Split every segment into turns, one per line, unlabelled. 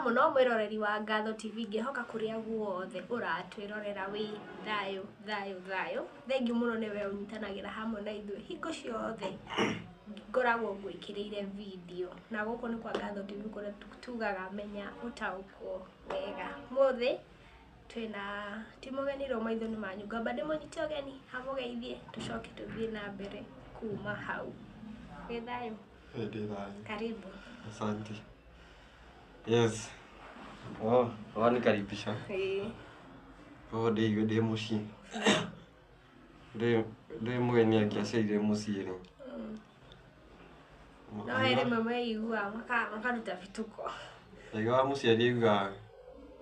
muno mwiroreri wa Ngatho TV ngihoka kuria guothe uratwirorera wi thayo thengiu muno niwe unyitanagira hamwe na ithuĩ hingo ciothe ngoragwo ngwĩkĩrĩire video na gũkũ nĩ kwa Ngatho TV kũrĩa tugaga menya ũtaũkwo wega mũthĩ twina timũgenirwo maitho-inĩ manyu ngamba ndĩmũnyite ũgeni hamũgeithie tũcoke tũthiĩ na mbere kuma hau wĩ thayo karibu
asante yes wanikaribisha ndĩ mũciĩ ndĩ mũgeni angĩaceire mũciĩ rĩ
no hĩndĩ ĩmwe meiguaga makaruta vituko
Ndaiga wa mũciari auga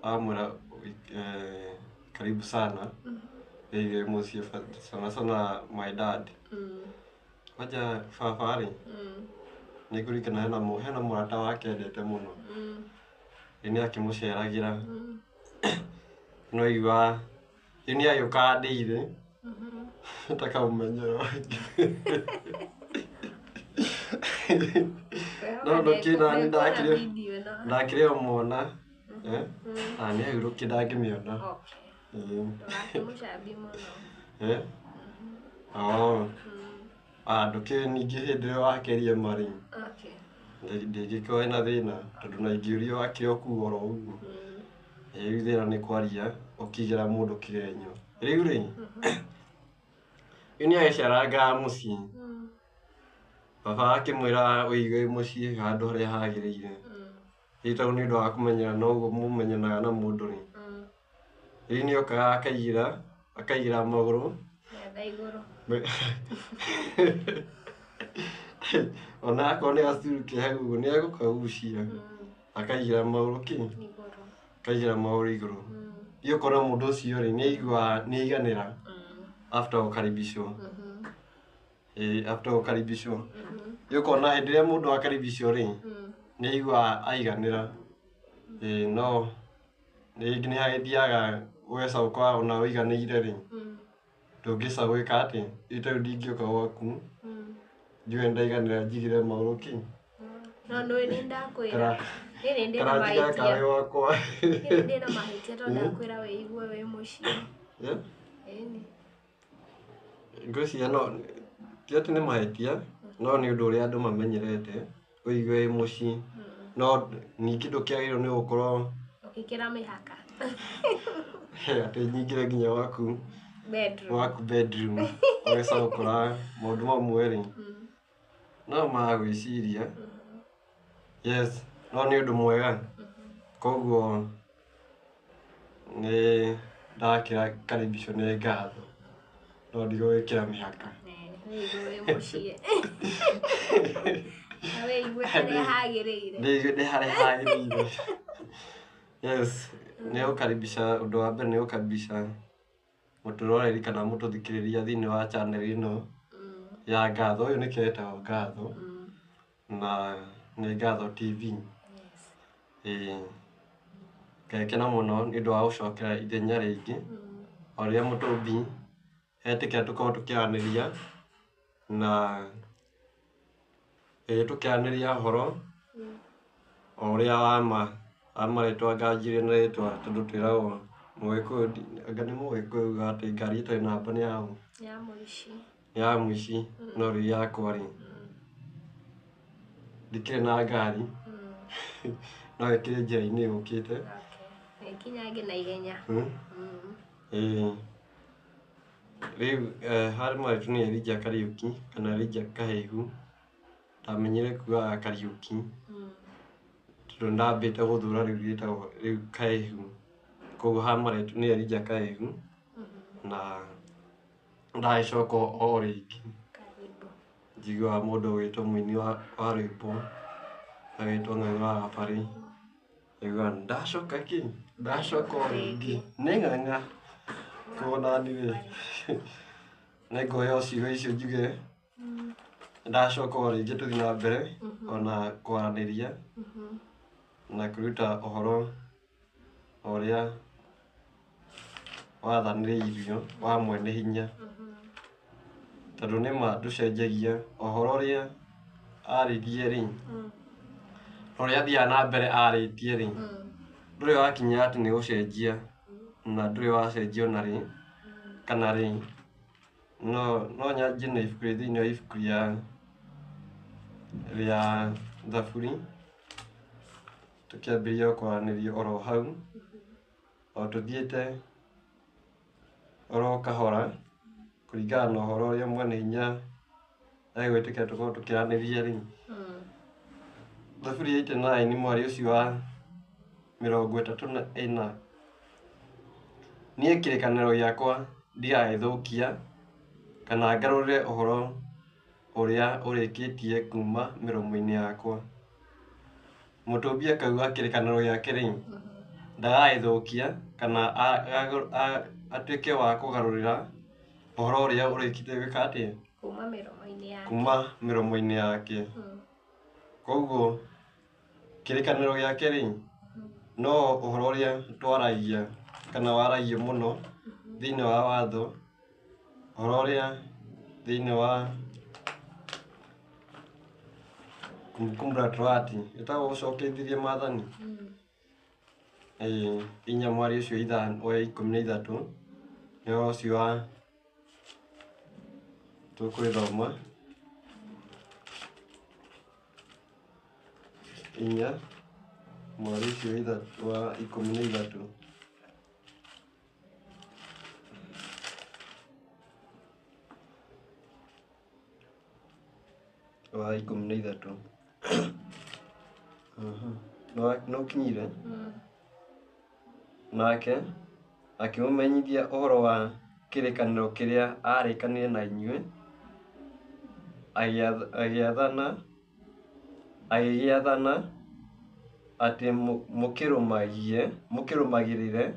amwĩra karibu sana ĩige mũciĩ sana my dad waja baba rĩ nĩngũririkana hena mũrata wake endete mũno nĩ akĩmũceragĩra no aigua nĩ agĩũkaga ndĩire takaũmenyero no ndokĩna ndakĩrĩ o mwana na nĩ ahurũkie ndangĩmĩona ndũkĩrĩ ningĩ hĩndĩ ĩrĩa wakeria marĩ ndĩngĩkorwo na thĩna tondũ na ingĩũrio wakĩrĩ o kuu oro ũguo rĩu thĩna nĩ kwaria ũkĩigĩra mũndũ kĩgenyo rĩu rĩ nĩ agĩcerangaga mũciĩ baba akĩmwĩra ũige mũciĩ handũ harĩa hagĩrĩire rĩu tondũ nĩ ũndũ wa kũmenyana na ũguo mũmenyanaga na mũndũ rĩ rĩu nĩ okaga akaigĩra magũrũ ona akorwo nĩ gacuru ke hau ũguo nĩ egũkagucia akaigĩra magũrũ akaigĩra magũrũ igũrũ rĩu ũkona mũndũ ũcio rĩ nĩ aiguaga nĩ aiganĩra after gũkaribishwo rĩu ũkona hĩndĩ ĩrĩa mũndũ akaribishwo rĩ nĩ aiguaga aiganĩra no rĩngĩ nĩ hagĩthiaga ũgĩcauka ona ũiganĩire rĩ ndũngĩcagwĩka atĩ rĩu ndingĩũka gwaku njue ndaiganĩra njigĩre magũrũ
no nĩ ndakwĩra ndĩna mahĩtia tondũ ndakwĩra wĩigue wĩ mũciĩ
ngwĩciria no ti atĩ nĩ mahĩtia no nĩ ũndũ ũrĩa andũ mamenyerete ũigue wĩ mũciĩ no ningĩ ndũkĩagĩrĩirwo nĩ gũkorwo
ũgĩkĩra mĩhaka
atĩ nyingĩre nginya gwaku bedroom ũgĩcagũkora maũndũ mamwe rĩ no magwĩciria yes no nĩ ũndũ mwega koguo nĩ ndakĩra karibisho nĩ Ngatho no ndigũgĩkĩra mĩhaka ndĩ harĩa hagĩrĩire yes nĩ gũkaribisha ũndũ wa mbere nĩ gũkaribisha mũtũroreri kana mũtũthikĩrĩria thĩinĩ wa channel ĩno ya Ngatho ũyũ nĩkĩo etagwo Ngatho na nĩ Ngatho TV ngekena mũno nĩ ũndũ wa gũcokera ithenya rĩngĩ o rĩrĩa mũtũmbi etĩkĩra tũkorwo tũkĩaranĩria na tũkĩaranĩria ũhoro o ũrĩa wa marĩtwa nganjire na rĩtwa tondũ twĩragwo Mũgĩkũyũ anga nĩ Mũgĩkũyũ uga atĩ ngari ĩtarĩ namba nĩ ya mũici no rĩu yakwa rĩ ndikĩrĩ na ngari no ĩkĩrĩ njĩra-inĩ yũkĩte
ĩkinyange na ihenya
rĩu harĩ marĩtwa nĩ Elijah Kariuki kana Elijah Kahehu ndamenyire kuugaga Kariuki tondũ ndambĩte gũthũra rĩu rĩtagwo rĩu Kahehu koguo ha marĩtwa nĩ Elijah Kahehu na ndagĩcoka o rĩngĩ njiguaga mũndũ wĩtwo mũini wa rwĩmbo agĩtwo Ng'ang'a wa Gabarĩ aiguaga ndacoka o rĩngĩ nĩ Ng'ang'a koguo nani rĩ nĩngũheo ciugo icio njuge ndacoka o rĩngĩ tũthiĩ na mbere ona kwaranĩria na kũruta ũhoro ũrĩa wathanĩrĩirio wa mwene hinya tondũ nĩma ndũcenjagia ũhoro ũrĩa aririe rĩ ũrĩa athiaga na mbere arĩtie rĩ, ndũrĩ wakinya atĩ nĩ gũcenjia na ndũrĩ wacenjia ona rĩ, kana rĩ, no nyanjie na ibuku thĩinĩ wa ibuku rĩa Thaburi, tũkĩambĩrĩria kwaranĩria oro hau, o tũthiĩte oro kahora kũringana na ũhoro ũrĩa mwene hinya egwĩtĩkĩra tũkorwo tũkĩaranĩria rĩ. Thaburi ya 89 mweri ũcio wa 34. Niĩ kĩrĩkanĩro gĩakwa ndigagĩthũkia kana ngarũrĩre ũhoro ũrĩa ũrĩkĩtie kuma mĩromo-inĩ yakwa. Mũtũmbi akauga kĩrĩkanĩro gĩake rĩ, ndagagĩthũkia kana atuĩke wa kũgarũrĩra ũhoro ũrĩa ũrĩkĩtie gwĩka atĩa? Kuma mĩromo-inĩ yake. Koguo kĩrĩkanĩro gĩake rĩ, no ũhoro ũrĩa twaragia kana waragio mũno thĩinĩ wa watho, ũhoro ũrĩa thĩinĩ wa Kumbukumbu la Torati ĩtagwo gũcokithĩria maathani, 4 mweri ũcio wa 13 nĩyo ũcio wa tũkwĩthoma 4 mweri ũcio wa 13 wa 13. No kinyire nake akĩmũmenyithia ũhoro wa kĩrĩkanĩro kĩrĩa arĩkanĩire na inyuĩ, agĩgĩathana atĩ mũkĩrũmagĩrĩre,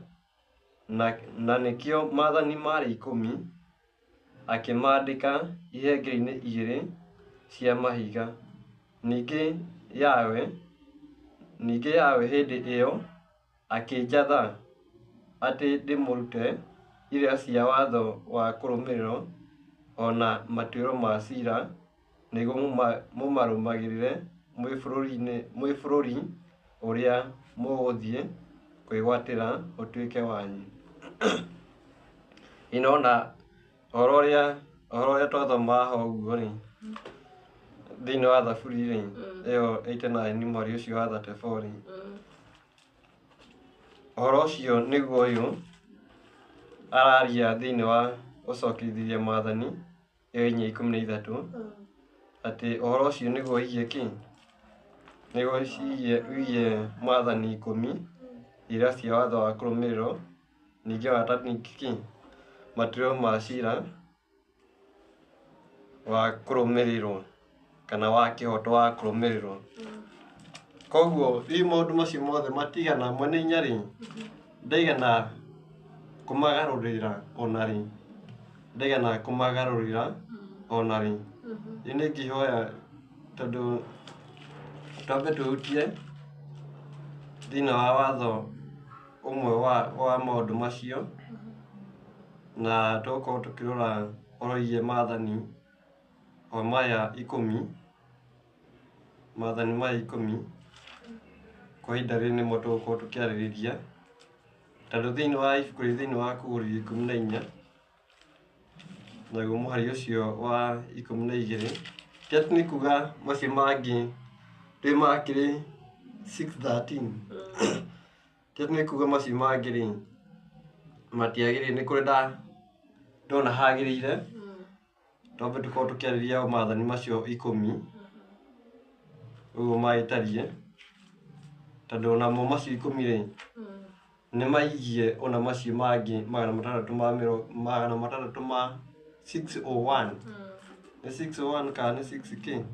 na nĩkĩo maathani marĩ 10 akĩmandĩka ihengere-inĩ 2 cia mahiga. Ningĩ Yawe hĩndĩ ĩyo akĩnjatha atĩ ndĩmũrute irĩra cia watho wa kũrũmĩrĩrwo ona matuĩro ma ciira, nĩguo mũmarũmagĩrĩre mwĩ bũrũri ũrĩa mũgũthiĩ kwĩgwatĩra ũtuĩke wanyu. Inona ũhoro ũrĩa twathomaga hau ũguo rĩ, thĩinĩ wa Thaburi rĩ, ĩyo 89 mweri ũcio wa 34 rĩ, ũhoro ũcio nĩguo ũyũ araria thĩinĩ wa gũcokithĩria maathani ĩyo 13, atĩ ũhoro ũcio nĩguo wĩgiĩ maathani 10 iria cia watho wa kũrũmĩrĩrwo, ningĩ wa matuĩro ma ciira wa kũrũmĩrĩrwo kana wa kĩhoto wa kũrũmĩrĩrwo. Koguo rĩu maũndũ macio mothe matigana, mwene hinya rĩ, ndaigana kũmagarũrĩra ona rĩ. Rĩu nĩ ngĩhoya tondũ twambe tũhutie thĩinĩ wa watho ũmwe wa maũndũ macio, na tũgũkorwo tũkĩrora ũhoro wĩgiĩ maathani maya 10, maathani maya 10 kwa ihinda rĩrĩ nĩmo tũgũkorwo tũkĩarĩrĩria, tondũ thĩinĩ wa kũgũrĩrwo 14 naguo mũhari ũcio wa 12, ti atĩ nĩ kuga macio mangĩ rĩu makĩrĩ 6:13, ti atĩ nĩ kuga macio mangĩ rĩ matiagĩrĩire. Nĩ kũrĩ ndona hagĩrĩire twambe tũkorwo tũkĩarĩrĩria maathani macio 10 ũguo magĩtariĩ, tondũ onamo macio 10 rĩ nĩ maigie ona macio mangĩ 600 ma 601, nĩ 601 kana nĩ 6K,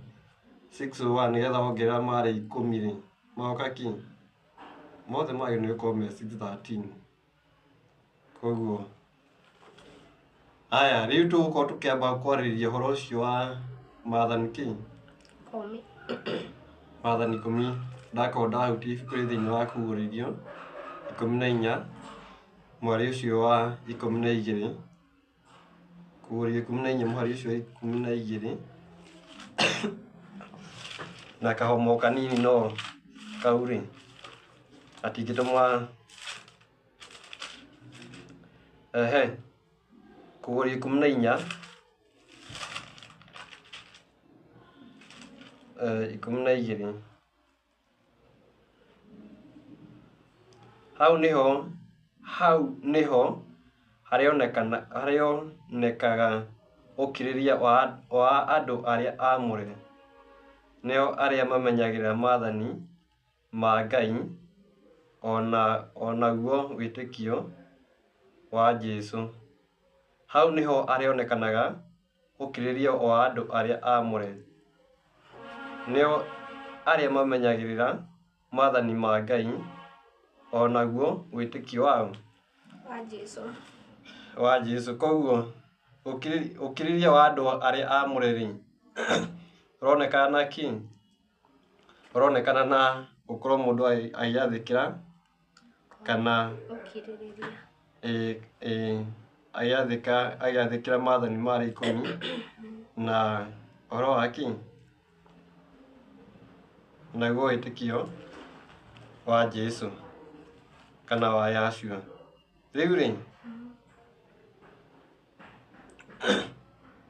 601 nĩgetha wongerera marĩ 10 rĩ magoka mothe magĩrĩirwo nĩ gũkorwo me 613. Koguo aya rĩu tũgũkorwo tũkĩamba kwarĩrĩria ũhoro ũcio wa maathani 10. Maathani 10 ndakorwo ndahutia ibuku thĩinĩ wa kũgũrĩrio 14 mweri ũcio wa 12, kũgũrĩrio 14 mweri ũcio wa 12 na kahomo kanini no kau rĩ atingĩtũma kũgũria 14 12 hau nĩho harĩonekaga ũkirĩria wa andũ arĩa aamũre, nĩo arĩa mamenyagĩrĩra maathani ma Ngai onaguo wĩtĩkio wa Jesũ. Hau nĩho harĩonekanaga ũkirĩria wa andũ arĩa aamũre, nĩo arĩa mamenyagĩrĩra maathani ma Ngai onaguo wĩtĩkio wa Jesũ. Koguo ũkirĩria wa andũ arĩa aamũre rĩ ũronekana na kĩ? Ũronekana na gũkorwo mũndũ agĩathĩkĩra kana agĩathĩkĩra maathani marĩa 10 na ũhoro wa kĩ? Naguo wĩtĩkio wa Jesũ kana wa Yahshua. Rĩu rĩ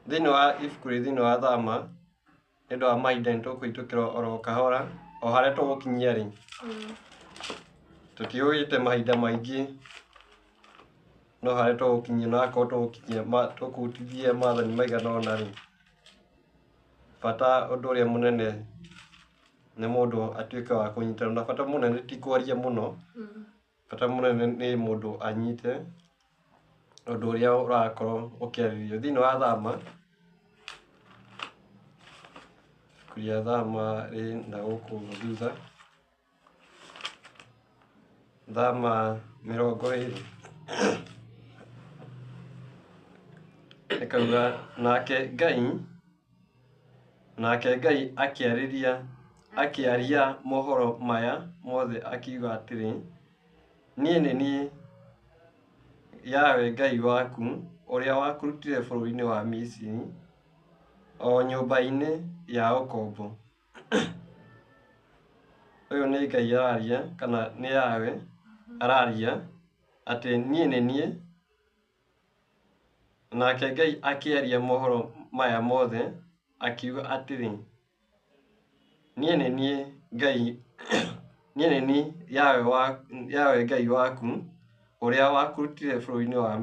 thĩinĩ wa ibuku thĩinĩ wa Thama nĩ ũndũ wa mahinda nĩ tũkũhĩtũkĩra oro kahora o harĩa tũgũkinyia rĩ tũtiũgĩte mahinda maingĩ no harĩa tũgũkinyia no akorwo tũkũhutithia maathani maigana ũna rĩ bata ũndũ ũrĩa mũnene nĩ mũndũ atuĩke wa kũnyitana na bata mũnene ti kwaria mũno bata mũnene nĩ mũndũ anyite ũndũ ũrĩa ũrakorwo ũkĩarĩrĩrio thĩinĩ wa Thama. Ibuku rĩa Thama rĩ na gũkũ thutha Thama 20 ĩkauga nake Ngai akĩaria mohoro maya mothe akiuga atĩrĩ, niĩ nĩ niĩ Yawe Ngai waku ũrĩa wakũrutire bũrũri-inĩ wa Misiri o nyũmba-inĩ ya ũkombo. Ũyũ nĩ Ngai araria kana nĩ Yawe araria atĩ niĩ nĩ niĩ. Nake Ngai akĩaria mohoro maya mothe akiuga atĩrĩ, niĩ nĩ niĩ Yawe Ngai waku ũrĩa wakũrutire bũrũri-inĩ wa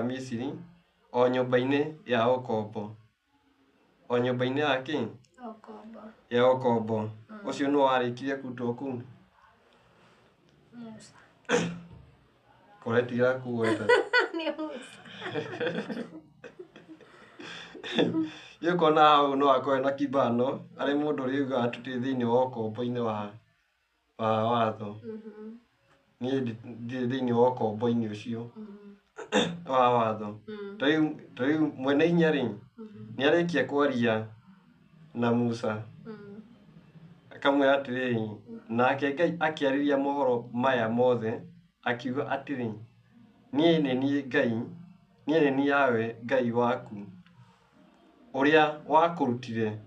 Misiri o nyũmba-inĩ ya ũkombo. O nyũmba-inĩ ya kĩ? Ya ũkombo. Ũcio nĩ warĩkirie kũrutwo kũu? Kũretiga kuweta. Yũkona hau no akorwo na kĩbano arĩ mũndũ ũrĩugaga tũtĩ thĩinĩ wa ũkombo-inĩ wa watho. Niĩ ndirĩ thĩinĩ wa ũkombo-inĩ ũcio wa watho. Tarĩu mwene hinya rĩ nĩarĩkia kwaria na Musa akamwĩra atĩrĩrĩ, nake Ngai akĩarĩria mohoro maya mothe akiuga atĩrĩ, niĩ nĩ niĩ Yawe Ngai waku ũrĩa wakũrutire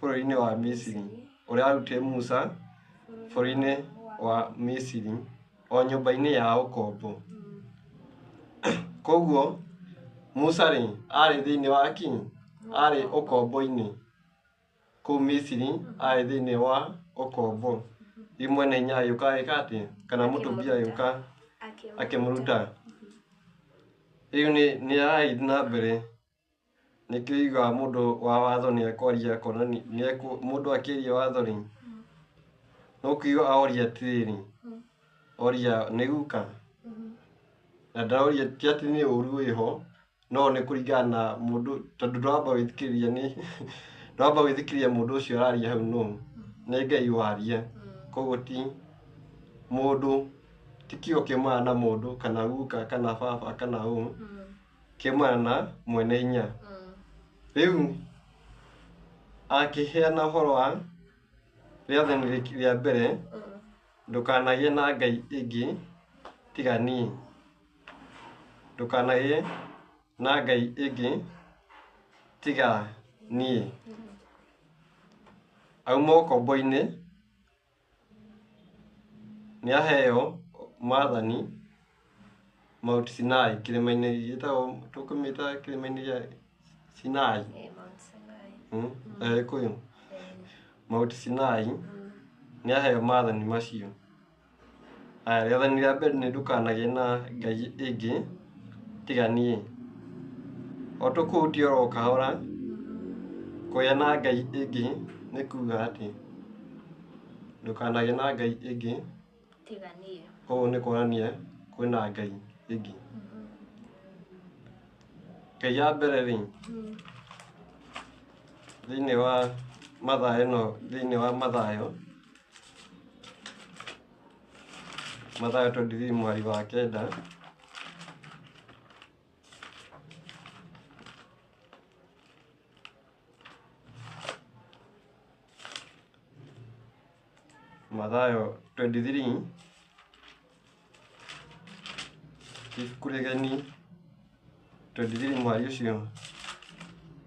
bũrũri-inĩ wa Misiri, ũrĩa warutire Musa bũrũri-inĩ wa Misiri o nyũmba-inĩ ya ũkombo. Koguo Musa rĩ arĩ thĩinĩ wa kĩ? Arĩ ũkombo-inĩ kũu Misiri, arĩ thĩinĩ wa ũkombo. Rĩu mwene hinya agĩũka agĩka atĩa? Kana mũtũmia agĩũka akĩmũruta. Rĩu nĩ arathiĩ na mbere nĩkĩo yugaga mũndũ wa watho nĩ ekwaria mũndũ akĩaria watho rĩ no kuga oria atĩrĩrĩ, oria nĩ guka na ndaroria ti atĩ nĩ ũru wĩho no nĩ kũringana na mũndũ tondũ ndwamba gwĩthikĩrĩria mũndũ ũcio araria hau no nĩ Ngai waria. Koguo ti mũndũ ti kiugo kiumana na mũndũ kana guka kana baba kana ũũ kiumana na mwene hinya. Rĩu akĩheana ũhoro wa rĩathani rĩa mbere, ndũkanagĩe na ngai ĩngĩ tiga niĩ. Ndũkanagĩe na ngai ĩngĩ tiga niĩ auma ũkombo-inĩ nĩaheo maathani Mount Sinai, kĩrĩma-inĩ gĩtagwo, tũkũmĩta kĩrĩma-inĩ gĩa Sinai.
Mount Sinai.
Gĩkũyũ Mount Sinai nĩaheo maathani macio. Haya, rĩathani rĩa mbere nĩ ndũkanagĩe na ngai ĩngĩ tiga niĩ. O tũkũhutie oro kahora, kũgĩa na ngai ĩngĩ nĩ kuuga atĩ ndũkanagĩe na ngai ĩngĩ
tiga niĩ.
ũũ nĩ kuonania kwĩna ngai ĩngĩ. Ngai ya mbere rĩ, thĩinĩ wa Mathayo ĩno, thĩinĩ wa Mathayo 23 mweri wa kenda Mathayo 23 ibuku rĩgeni 23 mweri ũcio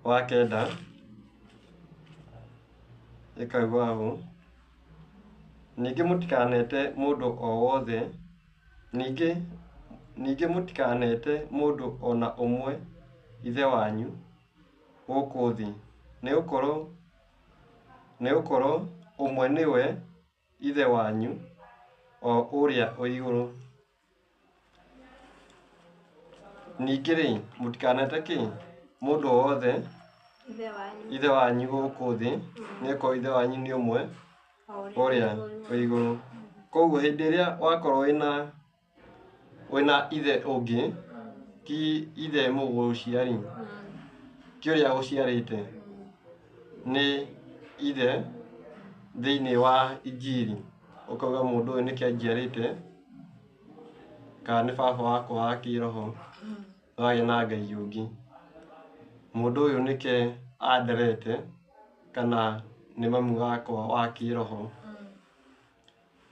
wa kenda ĩkauga ũũ: ningĩ mũtikanete mũndũ o wothe, ningĩ mũtikanete mũndũ ona ũmwe ithe wanyu gũkũ thĩ, nĩ gũkorwo ũmwe nĩwe ithe wanyu o ũrĩa ũrĩ igũrũ. Ningĩ rĩ, mũtikanete kĩ? Mũndũ o wothe ithe wanyu gũkũ thĩ, nĩgũkorwo ithe wanyu nĩ ũmwe ũrĩa ũrĩ igũrũ. Koguo hĩndĩ ĩrĩa wakorwo wĩna ithe ũngĩ, ti ithe mũgũgũciari, ti ũrĩa ũgũciarĩte, nĩ ithe thĩinĩ wa injiri, ũkauga mũndũ ũyũ nĩkĩo anjiarĩte, kana nĩ baba wakwa wa kĩroho, wagĩa na ngai ũngĩ. Mũndũ ũyũ nĩke anderete, kana nĩ mami wakwa wa kĩroho,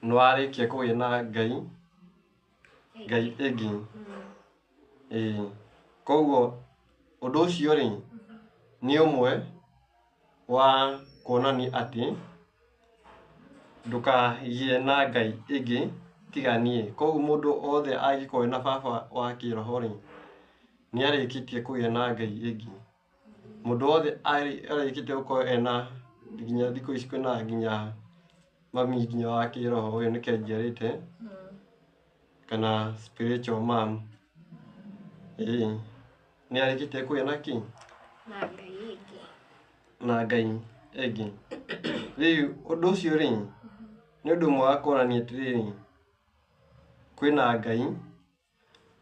nĩ warĩkia kũgĩa na ngai ĩngĩ. Koguo ũndũ ũcio rĩ, nĩ ũmwe wa kuonania atĩ ndũkagĩe na ngai ĩngĩ tiga niĩ. Koguo mũndũ wothe angĩkorwo ena baba wa kĩroho rĩ, nĩ arĩkĩtie kũgĩa na ngai ĩngĩ. Mũndũ wothe arĩkĩtie gũkorwo ena, nginya thikũ ici kwĩna nginya mami nginya wa kĩroho, ũyũ nĩke anjiarĩte, kana spiritual mom, nĩ arĩkĩtie kũgĩa na kĩ? Na ngai ĩngĩ. Rĩu ũndũ ũcio rĩ, nĩ ũndũ ũmwe wa kuonania atĩrĩrĩ, kwĩna ngai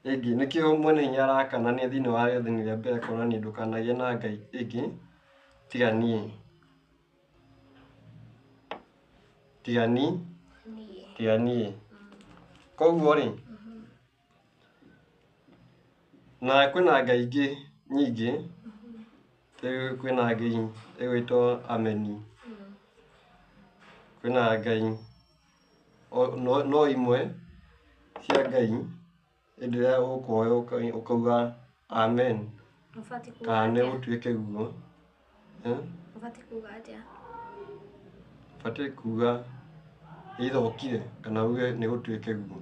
ĩngĩ. Nĩkĩo mwene hinya arakanania thĩinĩ wa rĩathani rĩa mbere kuonania ndũkanagĩe na ngai ĩngĩ tiga niĩ. Tiga niĩ. Koguo rĩ, na kwĩna ngai ingĩ nyingĩ, kwĩna ngai ĩgwĩtwo Ameni, kwĩna ngai no imwe cia ngai, hĩndĩ ĩrĩa ũkũhoya ũkauga amen, kana nĩ gũtuĩke guo.
Ũbatiĩ kuuga atĩa?
Batiĩ kuuga either ũkire kana uge nĩ gũtuĩke guo.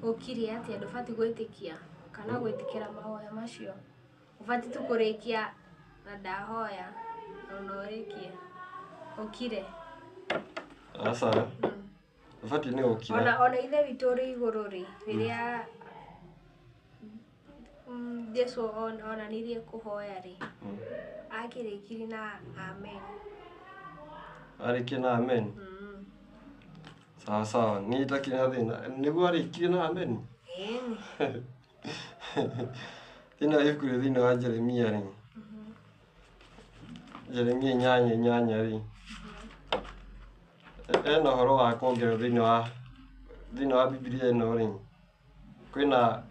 Ũkire atĩa? Ndũbatiĩ gwĩtĩkia kana gwĩtĩkĩra mahoya macio. Ũbatiĩ tu kũrĩkia na ndahoya na ũrĩkie. Ũkire.
Aca, ũbatiĩ nĩ gũkira.
Ona ithe witũ ũrĩ igũrũ rĩ, rĩrĩa Jesũ onanirie kũhoya rĩ, akĩrĩkirie na amen.
Arĩkia na amen? Sawa sawa, niĩ itakĩrĩ na thĩna. Nĩguo arĩkirie na amen? Thĩinĩ wa ibuku rĩ, thĩinĩ wa Jeremia rĩ, Jeremia 8:8 rĩ, ena ũhoro wa kuongererwo thĩinĩ wa Biblia ĩno rĩ, kwĩna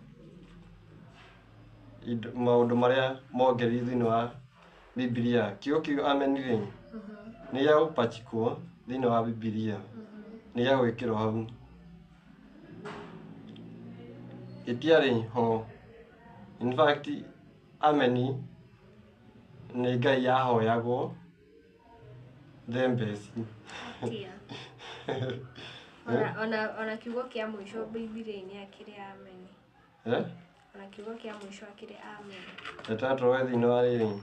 maũndũ marĩa mongereire thĩinĩ wa Biblia. Kiugo kĩu amen rĩ, nĩ gĩa gũpachikwo thĩinĩ wa Biblia, nĩ gĩa gwĩkĩrwo hau. Gĩtiarĩ ho. In fact, amen nĩ Ngai yahoyagwo thembeci.
Tia. Ona kiugo kĩa mũico Bibilia-inĩ akĩrĩ amen. Ona kiugo kĩa mũico akĩrĩ amen.
Tũtatũroe thĩinĩ wa rĩrĩ,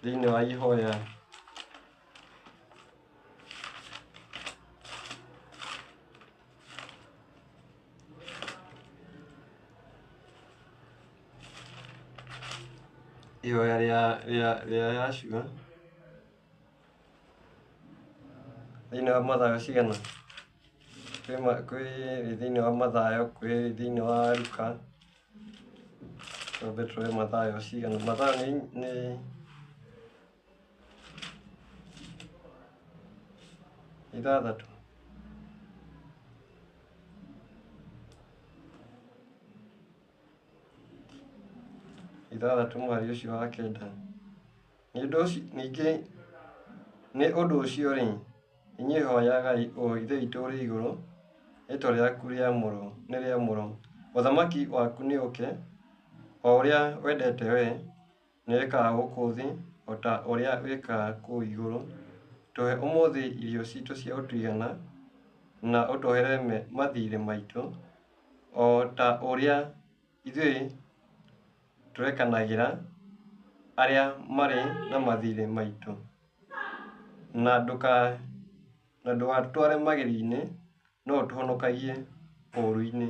thĩinĩ wa ihoya. Ihoya rĩa Yashua thĩinĩ wa Mathayo cigana? Kwĩ thĩinĩ wa Mathayo, kwĩ thĩinĩ wa Luka. Twambe tũroe Mathayo cigana. Mathayo nĩ ithathatũ. Ithathatũ mweri ũcio wa kenda. Ningĩ nĩ ũndũ ũcio rĩ, inyuĩ hoyagai o Ithe witũ ũrĩ igũrũ, rĩĩtwa rĩaku nĩ rĩamũrwo, ũthamaki waku nĩ ũke, o ũrĩa wendete we nĩ wĩkaga gũkũ thĩ o ta ũrĩa wĩkaga kũu igũrũ. Tũhe ũmũthĩ irio citũ cia gũtũigana, na ũtũhere mathiirĩ maitũ, o ta ũrĩa ithuĩ tũrekanagĩra arĩa marĩ na mathiirĩ maitũ, na ndũgatware magerio-inĩ, no ũtũhonokagie ũũru-inĩ.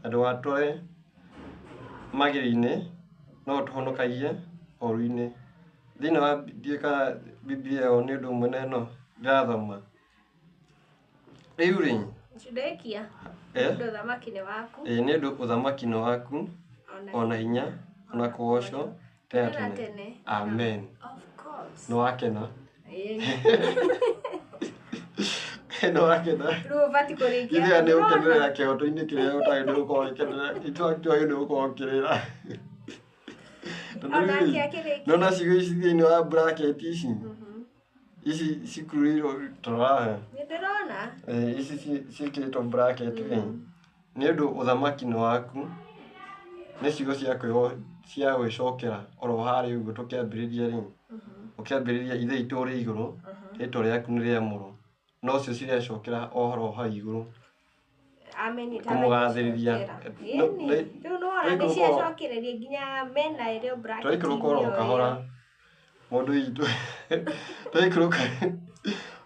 Na ndũgatware magerio-inĩ, no ũtũhonokagie ũũru-inĩ. Thĩinĩ wa Biblia ĩyo nĩ ũndũ ũmwe na ĩno ndĩrathoma. Rĩu rĩ,
Nĩ ũndũ ũthamaki nĩ waku.
Nĩ ũndũ ũthamaki nĩ waku, ona hinya, ona kũgocwo tene na tene. Amen.
Of course.
Nĩ wakena? Nĩ wakena?
Rĩu ũbatiĩ kũrĩkia.
Ithuĩ nĩ ũkenerera kĩhoto-inĩ kĩrĩa ũtagĩrĩirwo nĩ gũkorwo ũgĩkenerera. Ithuĩ nĩ gũkorwo ũkĩrĩra.
Onake akĩrĩkia.
Nona ciugo ici thĩinĩ wa bracket ici. Ici cikurĩirwo tũraha.
Nĩ ndĩrona.
Ici ciĩkĩrĩtwo bracket rĩ. Nĩ ũndũ ũthamaki nĩ waku. Nĩ ciugo cia gwĩcokera oro harĩa ũguo tũkĩambĩrĩria rĩ. Ũkĩambĩrĩria Ithe witũ ũrĩ igũrũ, rĩĩtwa rĩaku nĩ rĩamũrwo. No cio cirecokera o hau igũrũ.
Amen.
Kũmũgathĩrĩria.
Rĩu nĩ wona nĩ ciacokereria nginya mena ĩrĩ bracket.
Tũraikũrũka oro kahora. Mũndũ witũ. Tũraikũrũka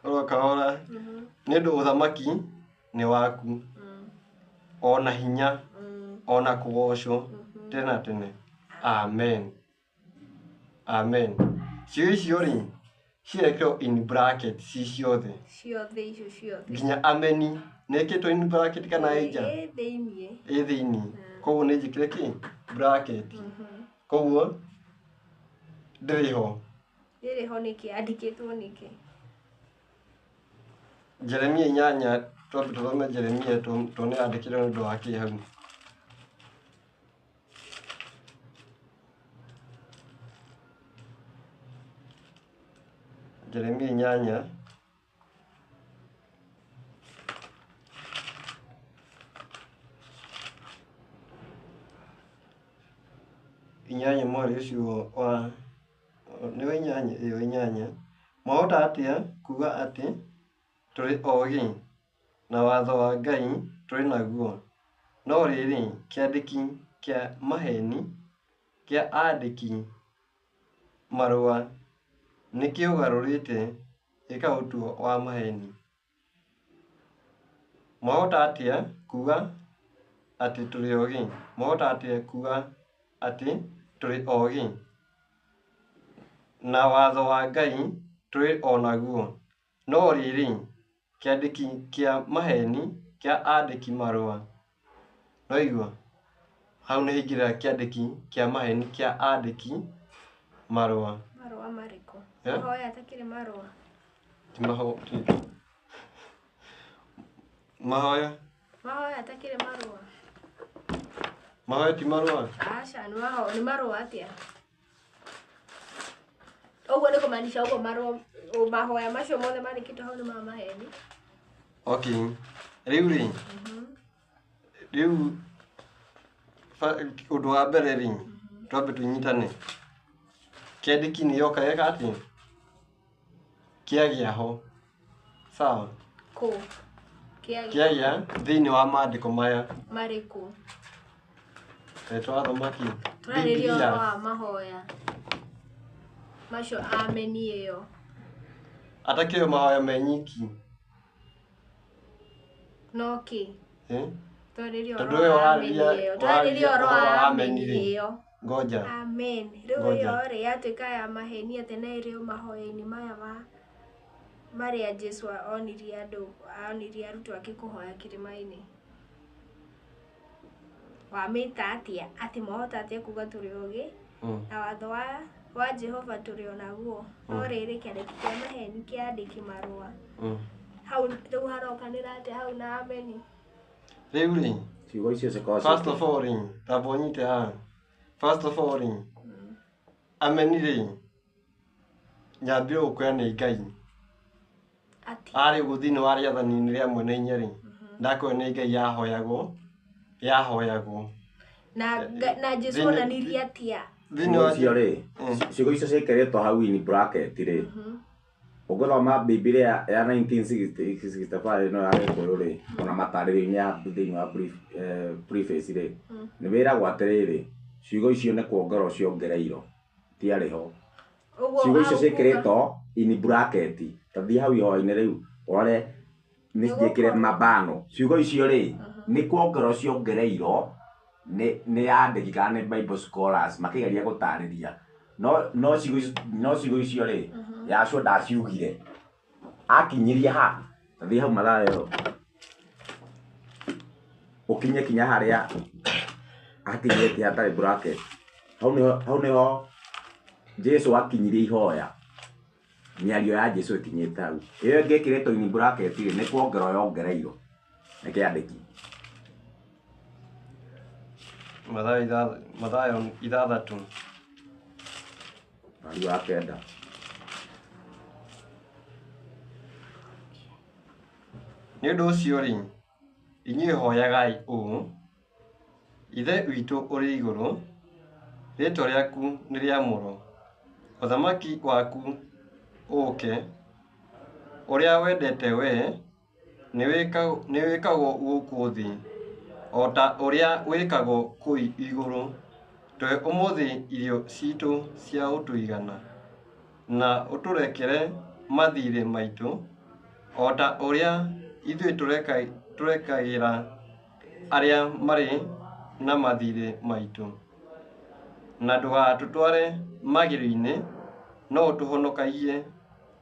oro kahora. Nĩ ũndũ ũthamaki nĩ waku. Ona hinya, ona kũgocwo tene na tene. Amen. Amen. Ciugo icio rĩ, cirekĩrwo in bracket ci ciothe.
Ciothe icio ciothe.
Nginya ameni nĩ ĩkĩrĩtwo in bracket kana ĩ nja?
Ĩ thĩinĩ.
Ĩ thĩinĩ. Koguo nĩ njĩkĩre kĩ? Bracket. Koguo ndĩrĩ ho.
Ndĩrĩ ho nĩkĩ? Andĩkĩtwo nĩkĩ?
Jeremia 8, twambe tũthome Jeremia tuone andĩkĩre nĩ ũndũ wa kĩ hau. Jeremia 8 inyanya mweri ũcio wa nĩ inyanya ĩyo inyanya. Mwahota atĩa kuuga atĩ tũrĩ oogĩ na watho wa Ngai tũrĩ naguo? No rĩrĩ, kĩandĩki kĩa maheni kĩa andĩki marũa nĩ kĩũgarũrĩte gĩka ũtuo wa maheni. Mwahota atĩa kuuga atĩ tũrĩ oogĩ? Mwahota atĩa kuuga atĩ tũrĩ oogĩ na watho wa Ngai tũrĩ o naguo? No rĩrĩ, kĩandĩki kĩa maheni kĩa andĩki marũa. Waigua? Hau nĩ hingĩrĩra kĩandĩki kĩa maheni kĩa andĩki marũa.
Marũa marĩkũ? Mahoya atakĩrĩ marũa.
Ti mahoya.
Mahoya atakĩrĩ marũa.
Mahoya ti marũa.
Aca nĩ marũa atĩa? Ũguo nĩ kũmaanisha ũguo marũa mahoya macio mothe marĩkĩtwo hau nĩ ma maheni.
Okay. Rĩu rĩ. Rĩu ũndũ wa mbere rĩ, twambe tũnyitane. Kĩandĩki-inĩ yoka eka atĩ kĩagĩa ho sawa
Kũ
kĩagĩa thĩinĩ wa maandĩko maya
marĩkũ
twathomaki
tũrarĩrĩria ũhoro wa mahoya macio ameni ĩyo
atakĩrĩ mahoya me nyiki
no kĩ tũrarĩrĩria
tondũ
ũhoro
ũyũ
wa ameni ĩyo tũrarĩrĩria ũhoro wa ameni ĩyo
ngoja
amen rĩu ĩyo rĩ yatuĩka ya maheni atĩ na ĩrĩ mahoya-inĩ maya marĩa Jesũ onirie arutwo ake kũhoya kĩrĩma-inĩ wamĩta atĩa atĩ mahota atĩa kuga tũrĩ ũgĩ na watho wa Jehova tũrĩ o naguo no rĩrĩ kĩandĩki kĩa maheni kĩandĩki marũa hau rĩu harokanĩra atĩa hau na ameni
rĩu rĩ
ciugo icio cikorwo
first of all rĩ tambo nyite haha first of all rĩ ameni rĩ nyambire gũkwĩra nĩ Ngai arĩ ũguo thĩinĩ wa rĩathani-inĩ rĩa mwene hinya rĩ ndakwĩra nĩ Ngai yahoyagwo
na Jesũ onanirie atĩa
thĩinĩ wa cio rĩ ciugo icio ciĩkĩrĩtwo hau in bracket rĩ ũngĩthoma Biblia ya 1965 no ya Gĩkũyũ rĩ ona matarĩrio-inĩ ya thĩinĩ wa preface rĩ nĩ wĩragwo atĩrĩrĩ ciugo icio nĩ kuongerwo ciongereirwo tiarĩ ho ciugo icio ciĩkĩrĩtwo in bracket tathi hau ihoya-inĩ rĩu ũrore nĩ ciĩkĩrĩtwo na bano ciugo icio rĩ nĩ kuongerwo ciongereirwo nĩ andĩki kana nĩ Bible scholars makĩgeria gũtarĩria no ciugo icio rĩ Yahshua ndaciugire akinyirie ha tathi hau Mathayo ũkinye kinya harĩa akinyĩte hatarĩ bracket hau nĩho Jesũ akinyirie ihoya mĩario ya Jesũ ĩkinyĩte hau ĩyo ĩngĩkĩrĩtwo in bracket rĩ nĩ kuongerwo yongereirwo nĩ kĩandĩki
Mathayo 6
mweri wa 9
nĩ ũndũ ũcio rĩ inyuĩ hoyagai ũũ ithe witũ ũrĩ igũrũ rĩĩtwa rĩaku nĩ rĩamũrwo ũthamaki waku ũũke ũrĩa wendete wee nĩ wĩkagwo gũkũ thĩ o ta ũrĩa wĩkagwo kũu igũrũ tũhe ũmũthĩ irio citũ cia ũtũigana na ũtũrekere mathirĩ maitũ o ta ũrĩa ithuĩ tũrekagĩra arĩa marĩ na mathirĩ maitũ na ndũgatũtware magĩrĩro-inĩ no ũtũhonokagie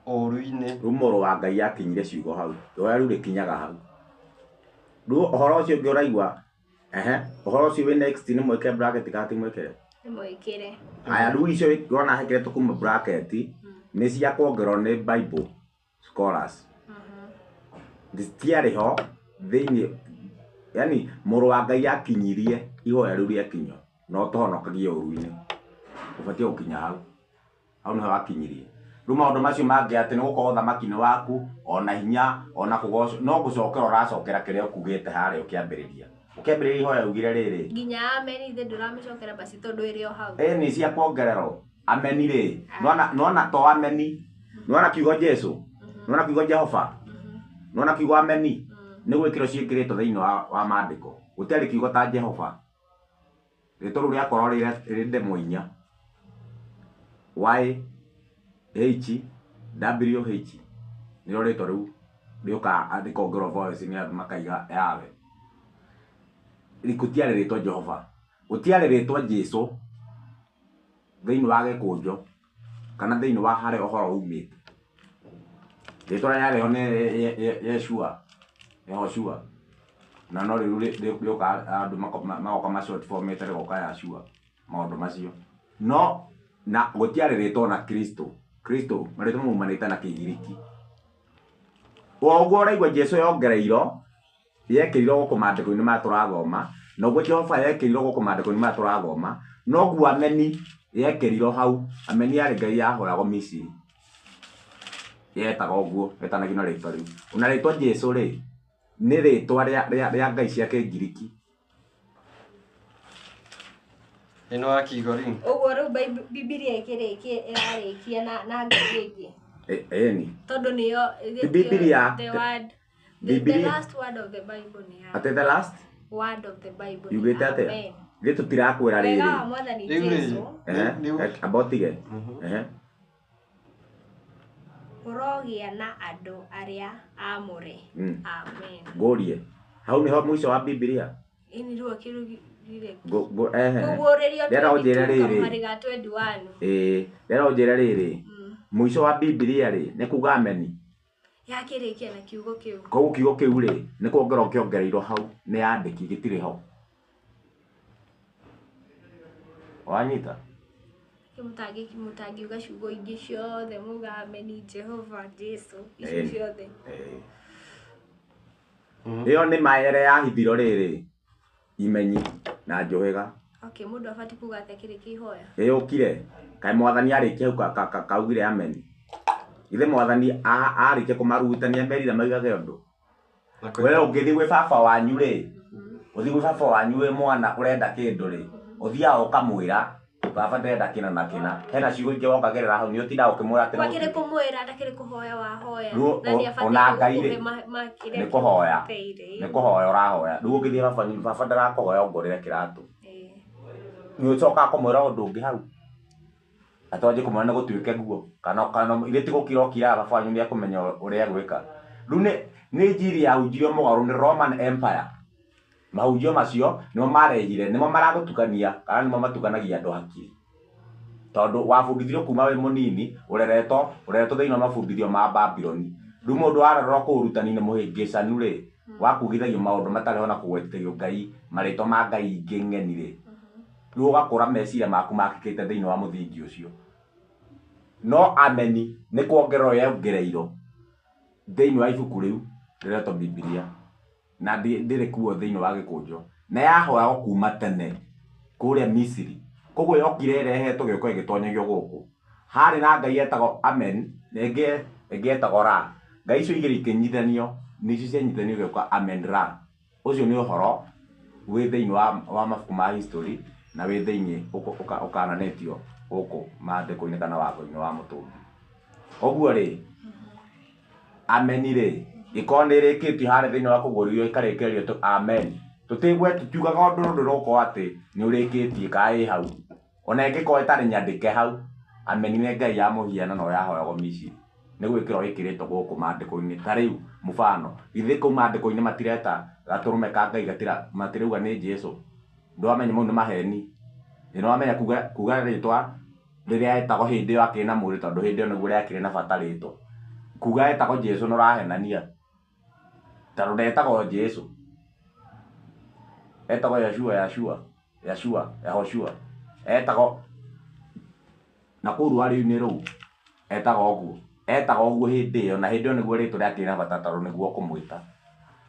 ũũru-inĩ
rĩu mũrũ wa Ngai akinyire ciugo hau ihoya rĩu rĩkinyaga hau rĩu ũhoro ũcio ũngĩ ũraigua ũhoro ũcio wĩ next nĩ mwĩkĩre bracket kana ti mwĩkĩre
mwĩkĩre
haya rĩu icio wona hekĩretwo kuma bracket nĩ cia kuongerwo nĩ Bible scholars tiarĩ ho thĩinĩ yani mũrũ wa Ngai akinyirie ihoya rĩu rĩakinywo no tũhonokagie ũũru-inĩ ũbatiĩ gũkinya hau nĩho akinyirie rĩu maũndũ macio mangĩ atĩ nĩ gũkorwo ũthamaki nĩ waku ona hinya ona kũgocwo no gũcokera ũracokera kĩrĩa ũkugĩte harĩa ũkĩambĩrĩria ihoya ugire rĩrĩ
nginya ameni ithe ndũramĩcokera basi tondũ ĩrĩ o hau
nĩ cia kuongererwo ameni rĩ nona to ameni nona kiugo Jesũ nona kiugo Jehova nona kiugo ameni nĩ gwĩkĩrwo ciĩkĩrĩtwo thĩinĩ wa maandĩko gũtiarĩ kiugo ta Jehova rĩtwa rĩu rĩakorwo rĩrĩ ndemwa inya YHWH nĩrĩo rĩtwa rĩu rĩũka rĩkongerwo voice nĩ andũ makaiga yawe gũtiarĩ rĩtwa Jehova gũtiarĩ rĩtwa Jesũ thĩinĩ wa Gĩkũnjũ kana thĩinĩ wa harĩa ũhoro umĩte rĩtwa rĩrĩa rĩho nĩ Yehoshua na no rĩu rĩũka andũ magoka ma short form rĩgoka Yahshua maũndũ macio no na gũtiarĩ rĩtwa na Kristo marĩtwa maumanĩte na Kĩgiriki ũguo ũraigua Jesũ yongereirwo yekĩrirwo gũkũ maandĩko-inĩ maya tũrathoma noguo Jehova yekĩrirwo gũkũ maandĩko-inĩ maya tũrathoma noguo ameni yekĩrirwo hau ameni yarĩ Ngai yahoyagwo Misiri yetaga ũguo yetanagio na rĩtwa rĩu ona rĩtwa Jesũ rĩ nĩ rĩtwa rĩa Ngai cia Kĩgiriki
ino akigori
Uguo riu Bibilia ĩrarĩkia na ngai ĩngĩ.
Eni.
Tondu niyo
Bibilia.
the word
Bibilia.
the last word of the Bible ni ya.
Ate the last
Word of the Bible.
yugite atia gitu tirakwira riri
Wega wa Mwathani Jesu
abotige
urogia na andu aria amure. Amen.
Ngorie hau niho mwisho wa Biblia
Ini riu akirugire
kuguuririo ndera unjira riri
mariga 21
ndera unjira riri mwisho wa Biblia ri ni kuga ameni
yakirikia na kiugo kiu
koguo kiugo kiu ri ni kuongera ukiongereirwo hau ni andiki gitire hau wanyita
mutangi uga ciugo ingi ciothe muga ameni Jehova Jesu icio ciothe
iyo ni maere ya hithiro riri imenyi na njohega.
Okay, mundu afati kuga atekire kihoya
ukire kai mwathani arikia kaugire amen ithe mwathani arikia kumarutania merire maigage undu wewe ungithi gwe baba wanyu ri uthi gwe baba wanyu we mwana urenda kindu ri uthia ukamwira baba ndenda kina na kina hena ciugo ingi wokagerera hau ni utinda ukimwira ati
wakire kumwira ndakire kuhoya wahoya
nani afati makire ni kuhoya urahoya ndugu ngithi baba ndarakuhoya ongorere kiratu ni ucoka kumwira undu ungi hau atoje kumwira gutuike guo kana ile tiko kira baba wanyu ni akumenya uria gwika riu ni njiri ya unjirio mugaru ni Roman Empire mahunjio macio nimo marehire nimo maragutukania kana nimo matukanagia andu hakiri tondu wabundithio kuma we munini ureretwo thiini wa mabundithio ma Babyloni riu mundu arerwo kurutani ni muhingicanu ri wakugithagio maundu matari ona kugwetithio Ngai maritwa ma Ngai ingi ng'eni ri riu ugakura meciria maku makikite thiini wa muthingi ucio no ameni ni kuongererwo yongereirwo thiini wa ibuku riu riretwo Biblia na ndiri kuo thiini wa gikunjo na yahoyagwo kuma tene kuria Misiri koguo yokire irehetwo giuko igitonyagio guku hari na Ngai etagwo amen na ingi etagwo ra Ngai icio igiri ikinyithanio nicio cianyithanio giuka amen ra ucio ni uhoro wi thiini wa mabuku ma history na wi thiini ukananetio guku maandiko-ini kana watho-ini wa mutumbi oguo ri ameni ri ikoni rikitio hari thiini wa kugurio ikarikirio tu amen tutigwe tutiugaga undu nduruko ati ni urikitie kai hau ona ingiko itari nyandike hau ameni ni Ngai ya muhiana no yahoyagwo Misiri ni gwikirwo ikiritwo guku maandiko-ini ta riu mufano ithe ku maandiko-ini matireta gaturume ka Ngai gatira matiriuga ni Jesu ndwamenya mau ni maheni ino amenya kuga ritwa riria etagwo hindi yo akina muri tondu hindi yo niguo riakire na bata ritwa kuga etagwo Jesu no rahenania tondu ndetagwo Jesu etagwo Yahoshua etagwo na kuru ari-ini riu etagwo uguo hindi yo na hindi yo niguo ritwa riakire na bata tondu niguo kumwita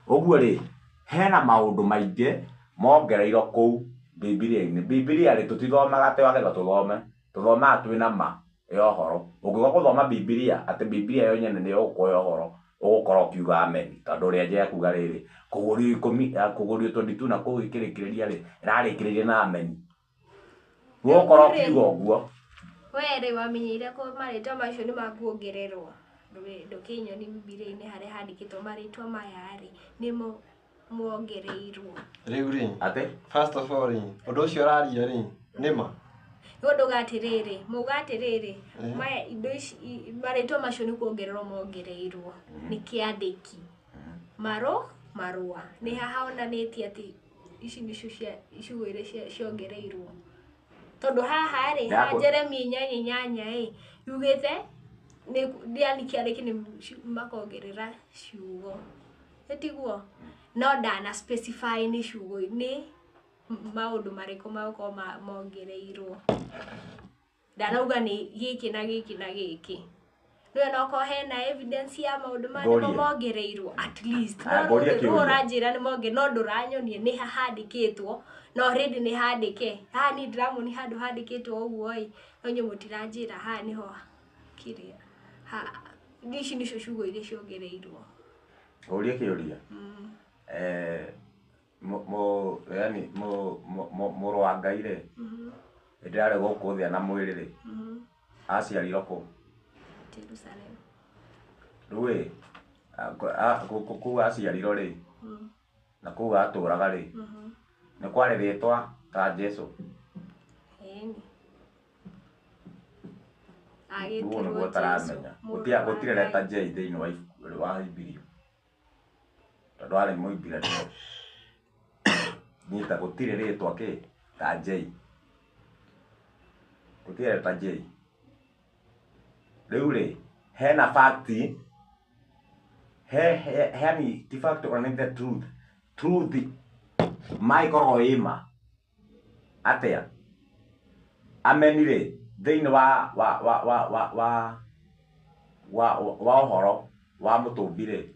uguo ri hena maundu maingi mongereirwo kuu Biblia-ini Biblia ri tutithomaga te wagetha tuthomaga twina ma yo horo ungigo guthoma Biblia ati Biblia yo nyene ni ukuoya horo ugukorwo ukiuga amen tondu ria nje kuga riri kugurio 22 na kugikirikiria ri irarikiriria na amen ugukorwo ukiuga uguo
were wamenyire ko maritwa macio ni makuongererwo ndukinyo ni Biblia-ini haria handikitwo maritwa maya ri nimo muongereirwo
riu ri
ate
first of all undu ucio raria ri nima
ndu gatiriri mugatiriri maya indo ici maritwa macio ni kuongererwo mongereirwo ni kiandiki marua ni hahonanitie ati ici nicio cia icigo iria ciongereirwo tondu haha ri Jeremia 8:8 yugite ni ndiani kiandiki ni makongerera ciugo etiguo no ndana specify ni ciugo ni maundu mariko mako mongereirwo ndarauga ni giki na giki na giki no no ko hena evidence ya maundu mariko mongereirwo at least no ranjira ni monge no nduranyonie ni handikitwo no already ni handike ha ni dramo ni handu handikitwo uguo no nyu mutiranjira ha niho kiria ha ici nicio ciugo iria ciongereirwo
uria kiuria yani muru wa Ngai ri Ndirare guku thia na mwiri ri aciarirwo ku
Jerusalem.
Rui ku aciarirwo ri na ku aturaga ri ni kwari ritwa ta Jesu.
Agĩtirwo
Jesu. Taramenya gutire leta J thiini wa Bibilia. Tondu arĩ Mũibirania. Nyita gutire ritwa ki ta J. Gutire leta J. Riu ri hena fact he ti fact or the truth Michael Oima atia amenire thiini wa uhoro wa mutumbire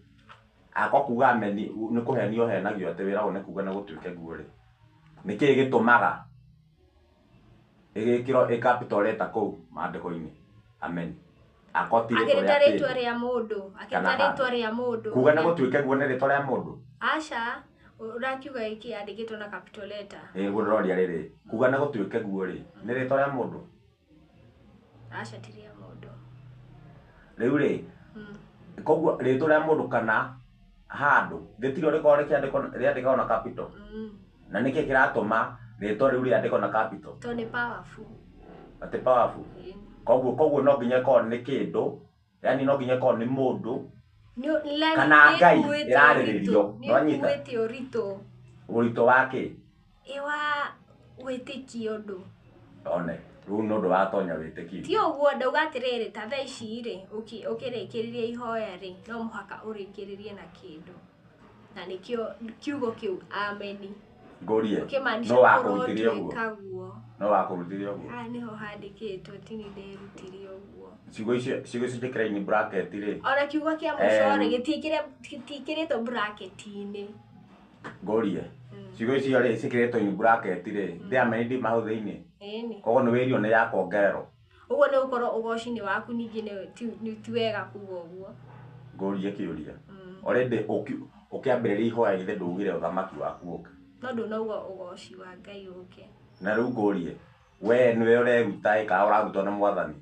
akokuga ameni ni kuhenio henagio ati wira one kuga na gutuike guo ri niki gitumaga igikiro capital letter ku maandiko-ini amen akotire
ritwa ria mundu ritwa ria mundu
kuga na gutuike guo ni ritwa ria mundu
aca urakiuga iki andikitwo na capital letter
guo roria riri kuga na gutuike guo ri ni ritwa ria mundu
aca ti ria mundu
riu ri koguo ritwa ria mundu kana handu gitiro riko riandikwo na capital na niki kiratuma ritwa riu riandikwo na capital
to ni powerful
ati powerful koguo no nginya ko ni kindu yani no nginya ko ni mundu kana ngai irariririo no anyita urito wake
iwa witikio ndu
one riu no ndu watonya witikio
ti uguo ndauga atiriri ta thaa ici ri ukirikiriria ihoya ri no muhaka urikiririe na kindu na nikio kiugo kiu ameni
ngorie no wakurutirie uguo no wakurutirie uguo
niho handikitwo tini ndirutirie uguo
ciugo icio citikira-ini bracket ri
ona kiugo kia mucore gitikiritwo bracket-ini
ngorie ciugo icio ri cikiritwo in bracket ri ndiameni ndi mahuthe-ini koguo ni wirio ni ya kuongererwo
uguo ni gukorwo ugoci-ini waku ningi ni ti wega kuga uguo
ngorie kiuria already ukiambiriria ihoya githe ndugire uthamaki waku uke
no ndunauga ugoci wa Ngai uke
na riu ngorie we niwe ureruta ika urarutwo na mwathani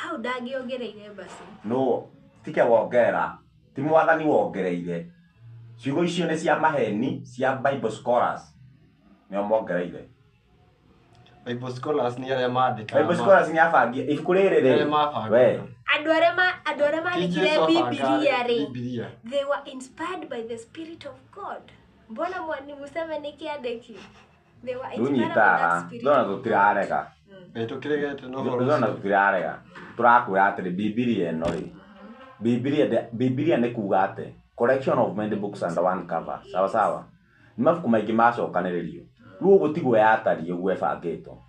au ndangiongereire basi
no tike wongera ti mwathani wongereire ciugo icio ni cia maheni cia Bible scholars nio mongereire
Bible scholars ni aria maandika
Bible scholars ni afangia ibuku riri ri we
andu aria maandikire Biblia ri they were inspired by the Spirit of God. Mbona mwani museme nikiandiki they were inspired by that spirit
ndona tutirarega
tukirigete no
ndona tutirarega turakwira atiri Biblia ino ri Biblia ni kuga ati collection of many books under one cover sawa sawa ni mabuku maingi macokaniririo riu gutigwo yatari uguo ebangitwo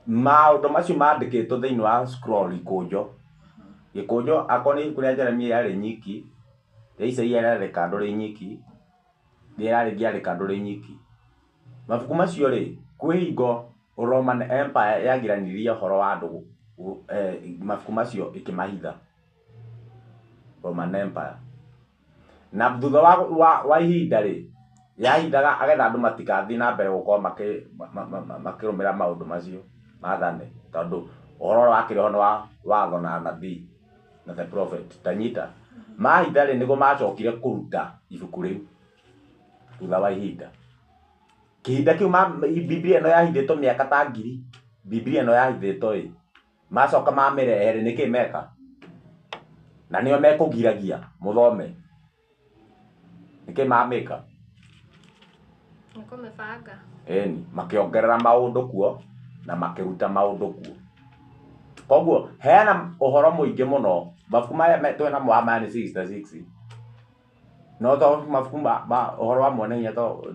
maundu macio maandikitwo thiini wa scroll gikunjo akoni kuria Jeremia yari nyiki Isaia yari kando ri nyiki yari kando ri nyiki mabuku macio ri kwihingo Roman Empire yagiranirie horo wa andu mabuku macio ikimahitha Roman Empire na thutha wa ihinda ri yahindaga agetha andu matikathi na mbere gukorwo makirumira maundu macio mathane tondu uhoro wakire hono wa watho na nabii na the prophet tanyita mahitha ri niguo macokire kuruta ibuku riu thutha wa ihinda kihinda kiu Biblia ino yahithitwo miaka ta 1000 Biblia ino yahithitwo macoka mamirehe ri niki meka na nio mekugiragia muthome niki mamika
niko mebanga
eni makiongerera maundu kuo na makiruta maundu kuo koguo heana uhoro muingi muno mabuku maya twina maya ni 66 no to mabuku uhoro wa mwene nya to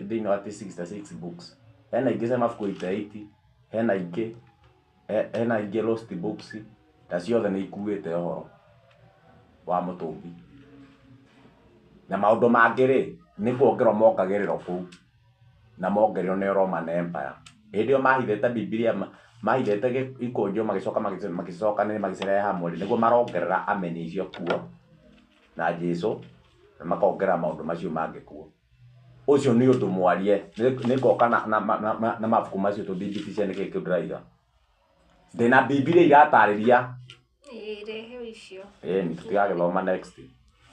thiini wa 66 books hena ingi cia mabuku 88 hena ingi lost books ta ciothe ni ikuite uhoro wa mutumbi na maundu mangi ri ni kuongerwo mongagiriro kuu na mongerio ni Roman Empire indio mahithete Biblia mahithete ikunjo magicoka ni magicirehe hamwe niguo marongerera ameni icio kuo na Jesu na makongerera maundu macio mangi kuo ucio ni undu mwarie ni ngoka na mabuku macio tuthimbitishe niki ndiraida ndina Biblia iratariria
rehe icio
ni tutigagithoma next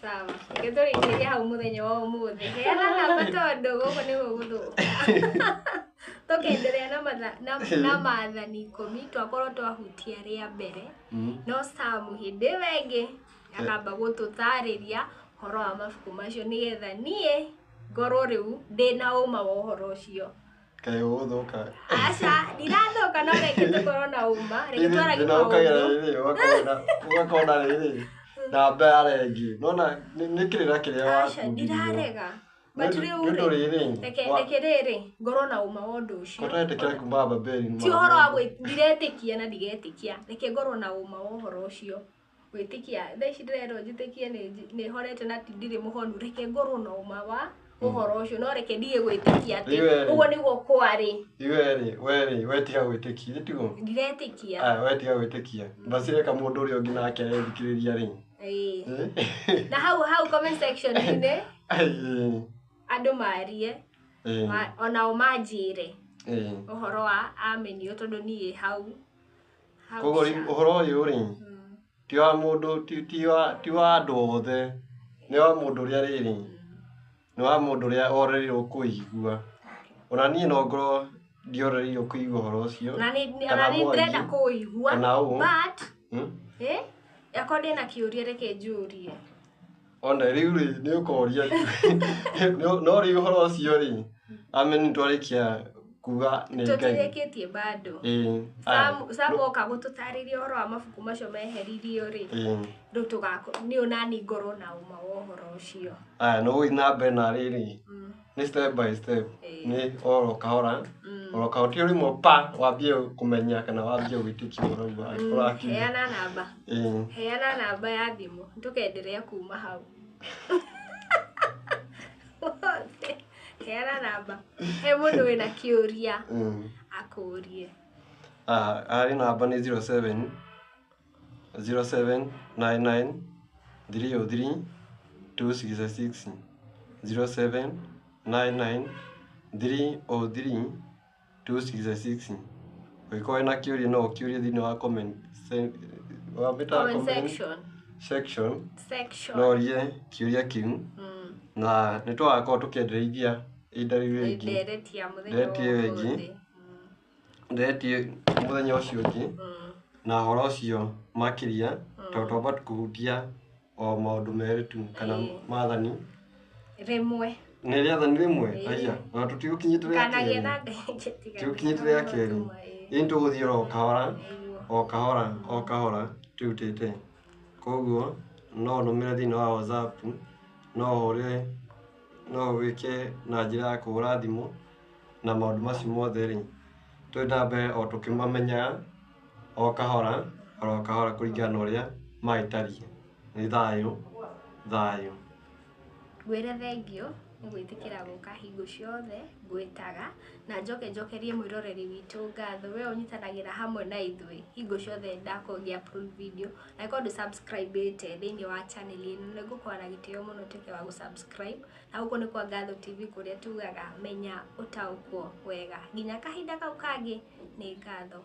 sawa githuri hau muthenya wa umuthi heana namba tondu guku ni guguthuka tukenderea na maathani 10 twakorwo twahutia ria mbere no Sam hindi wengi akamba gututariria horo wa mabuku macio nigetha nie ngoro riu ndina uma wa horo ucio
kai guthuka
aca ndirathuka no reke tukorwo na uma reke twaragie
wakona riri namba ya rengi nona ni kirira kiria wa
aca ndirarega but riu reke riri ngoro na uma wa undu ucio
kotetekera kuma Babeli
ti horo wa ndiretikia na ndigetikia reke ngoro na uma wa horo ucio gwitikia thaici ndirero njitikie ni horete na ndiri muhonu reke ngoro na uma wa uhoro ucio no reke ndige gwitikia ati ugo niguo kwari
weri wetiga gwitikia tigo
ndiretikia
wetiga gwitikia basi reka mundu uri ungi nake thikiriria ri
na hau comment section ine andu marie ona umajire uhoro wa amenio tondu nie hau
kogo uhoro uyu ri ti wa mundu ti wa andu othe ni wa mundu ria riri ni wa mundu ria orerirwo kuigua ona nie no ngoro ndiorerirwo kuigua uhoro ucio
na ni ndrenda kuigua but yakode na kiuria reke njurie
ona riu ri ni ukoria no ri uhoro ucio ri ameni twarikia kuga ni ngai
tuteketie bado Sam oka gututariria horo wa mabuku macio meheririo ri ndu tugako ni onani ngoro na uma wa horo ucio
no inambe na riri ni step by step ni oro kahora ti uri mo pa wambie kumenya kana wambie gwitikia urauga uraki
heana namba ya thimu tukenderea kuma hau heana namba he mundu wina kiuria akurie
ari namba ni 07 0799 303 266 0799 303 266 wikoe na kiuria no kiuria thini wa comment section no rie kiuria kiu na nitwakorwo tukiendereithia indaririo ingi ndetie muthenya ucio ungi na horo ucio makiria twamba kuhutia o maundu meritu kana maathani
rimwe
ni riathani rimwe aya na tutigukinyitirira keri into guthira o kahora tutete koguo no numire thini wa WhatsApp no wike na njira ya kuhura thimu na maundu macio mothe ri twenda mbere o tukimamenya o kahora kuringana uria maitarie ni thayo
gwire thengio ni gwitikira guka hingo ciothe gwitaga na njokerie mwiroreri witu ngatho we unyitanagira hamwe na ithui hingo ciothe ndakongia upload video na ikondo subscribe thini wa channel ino nigukorwo na gitio muno tuke wa subscribe na huko ni kwa Ngatho TV kuria tugaga menya utaukwo wega nginya kahinda kau kangi ni Ngatho.